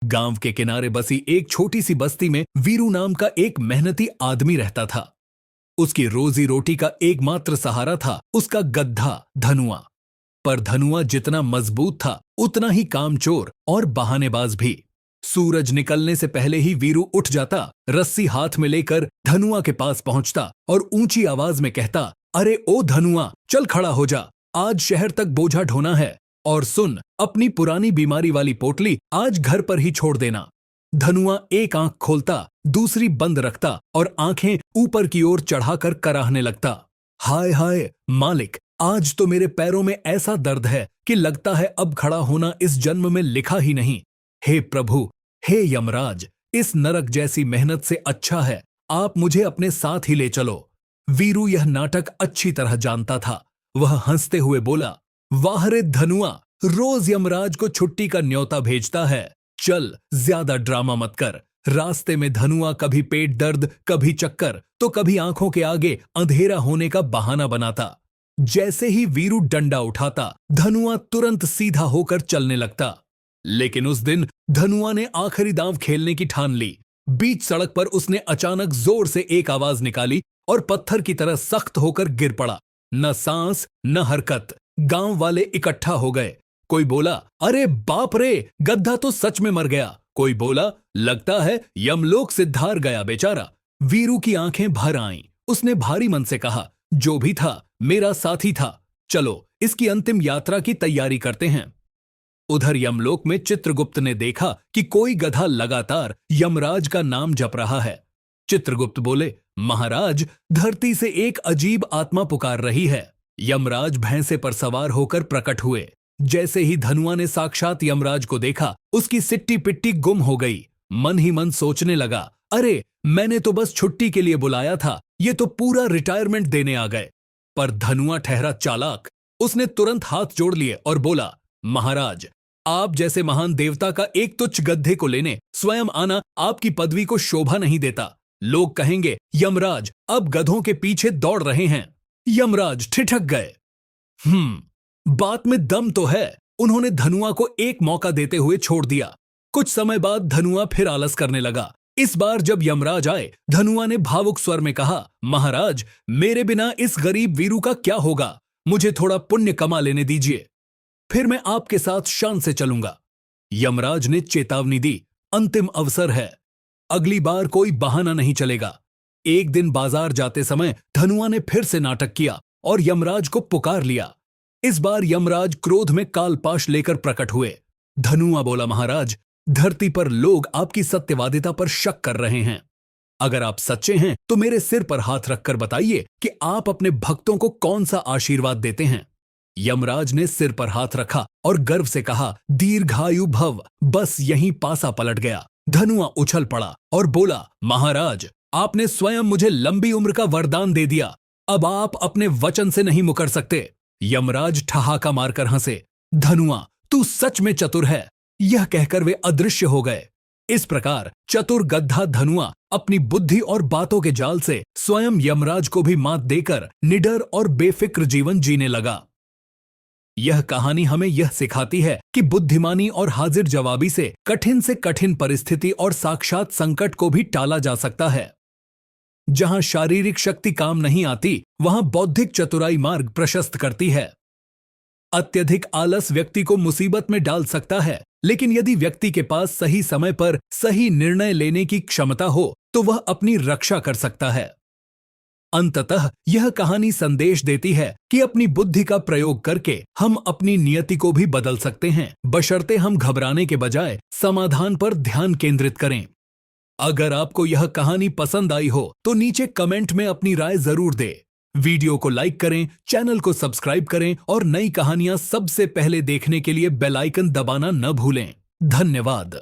गांव के किनारे बसी एक छोटी सी बस्ती में वीरू नाम का एक मेहनती आदमी रहता था। उसकी रोजी रोटी का एकमात्र सहारा था उसका गधा धनुआ। पर धनुआ जितना मजबूत था उतना ही कामचोर और बहानेबाज भी। सूरज निकलने से पहले ही वीरू उठ जाता, रस्सी हाथ में लेकर धनुआ के पास पहुंचता और ऊंची आवाज में कहता, अरे ओ धनुआ, चल खड़ा हो जा, आज शहर तक बोझा ढोना है। और सुन, अपनी पुरानी बीमारी वाली पोटली आज घर पर ही छोड़ देना। धनुआ एक आंख खोलता, दूसरी बंद रखता और आंखें ऊपर की ओर चढ़ाकर कराहने लगता। हाय हाय मालिक, आज तो मेरे पैरों में ऐसा दर्द है कि लगता है अब खड़ा होना इस जन्म में लिखा ही नहीं। हे प्रभु, हे यमराज, इस नरक जैसी मेहनत से अच्छा है आप मुझे अपने साथ ही ले चलो। वीरू यह नाटक अच्छी तरह जानता था। वह हंसते हुए बोला, वाह रे धनुआ, रोज यमराज को छुट्टी का न्योता भेजता है। चल, ज्यादा ड्रामा मत कर। रास्ते में धनुआ कभी पेट दर्द, कभी चक्कर, तो कभी आंखों के आगे अंधेरा होने का बहाना बनाता। जैसे ही वीरू डंडा उठाता, धनुआ तुरंत सीधा होकर चलने लगता। लेकिन उस दिन धनुआ ने आखिरी दांव खेलने की ठान ली। बीच सड़क पर उसने अचानक जोर से एक आवाज निकाली और पत्थर की तरह सख्त होकर गिर पड़ा। न सांस न हरकत। गांव वाले इकट्ठा हो गए। कोई बोला, अरे बाप रे, गधा तो सच में मर गया। कोई बोला, लगता है यमलोक से धार गया बेचारा। वीरू की आंखें भर आईं। उसने भारी मन से कहा, जो भी था मेरा साथी था, चलो इसकी अंतिम यात्रा की तैयारी करते हैं। उधर यमलोक में चित्रगुप्त ने देखा कि कोई गधा लगातार यमराज का नाम जप रहा है। चित्रगुप्त बोले, महाराज, धरती से एक अजीब आत्मा पुकार रही है। यमराज भैंसे पर सवार होकर प्रकट हुए। जैसे ही धनुआ ने साक्षात यमराज को देखा, उसकी सिट्टी पिट्टी गुम हो गई। मन ही मन सोचने लगा, अरे मैंने तो बस छुट्टी के लिए बुलाया था, ये तो पूरा रिटायरमेंट देने आ गए। पर धनुआ ठहरा चालाक। उसने तुरंत हाथ जोड़ लिए और बोला, महाराज, आप जैसे महान देवता का एक तुच्छ गधे को लेने स्वयं आना आपकी पदवी को शोभा नहीं देता। लोग कहेंगे यमराज अब गधों के पीछे दौड़ रहे हैं। यमराज ठिठक गए। बात में दम तो है। उन्होंने धनुआ को एक मौका देते हुए छोड़ दिया। कुछ समय बाद धनुआ फिर आलस करने लगा। इस बार जब यमराज आए, धनुआ ने भावुक स्वर में कहा, महाराज, मेरे बिना इस गरीब वीरू का क्या होगा? मुझे थोड़ा पुण्य कमा लेने दीजिए, फिर मैं आपके साथ शान से चलूंगा। यमराज ने चेतावनी दी, अंतिम अवसर है, अगली बार कोई बहाना नहीं चलेगा। एक दिन बाजार जाते समय धनुआ ने फिर से नाटक किया और यमराज को पुकार लिया। इस बार यमराज क्रोध में कालपाश लेकर प्रकट हुए। धनुआ बोला, महाराज, धरती पर लोग आपकी सत्यवादिता पर शक कर रहे हैं। अगर आप सच्चे हैं तो मेरे सिर पर हाथ रखकर बताइए कि आप अपने भक्तों को कौन सा आशीर्वाद देते हैं। यमराज ने सिर पर हाथ रखा और गर्व से कहा, दीर्घायु भव। बस यहीं पासा पलट गया। धनुआ उछल पड़ा और बोला, महाराज, आपने स्वयं मुझे लंबी उम्र का वरदान दे दिया। अब आप अपने वचन से नहीं मुकर सकते। यमराज ठहाका मारकर हंसे। धनुआ, तू सच में चतुर है। यह कहकर वे अदृश्य हो गए। इस प्रकार चतुर गधा धनुआ अपनी बुद्धि और बातों के जाल से स्वयं यमराज को भी मात देकर निडर और बेफिक्र जीवन जीने लगा। यह कहानी हमें यह सिखाती है कि बुद्धिमानी और हाजिर जवाबी से कठिन परिस्थिति और साक्षात संकट को भी टाला जा सकता है। जहां शारीरिक शक्ति काम नहीं आती, वहां बौद्धिक चतुराई मार्ग प्रशस्त करती है। अत्यधिक आलस व्यक्ति को मुसीबत में डाल सकता है, लेकिन यदि व्यक्ति के पास सही समय पर सही निर्णय लेने की क्षमता हो तो वह अपनी रक्षा कर सकता है। अंततः यह कहानी संदेश देती है कि अपनी बुद्धि का प्रयोग करके हम अपनी नियति को भी बदल सकते हैं, बशर्ते हम घबराने के बजाय समाधान पर ध्यान केंद्रित करें। अगर आपको यह कहानी पसंद आई हो तो नीचे कमेंट में अपनी राय जरूर दें। वीडियो को लाइक करें, चैनल को सब्सक्राइब करें और नई कहानियां सबसे पहले देखने के लिए बेल आइकन दबाना न भूलें। धन्यवाद।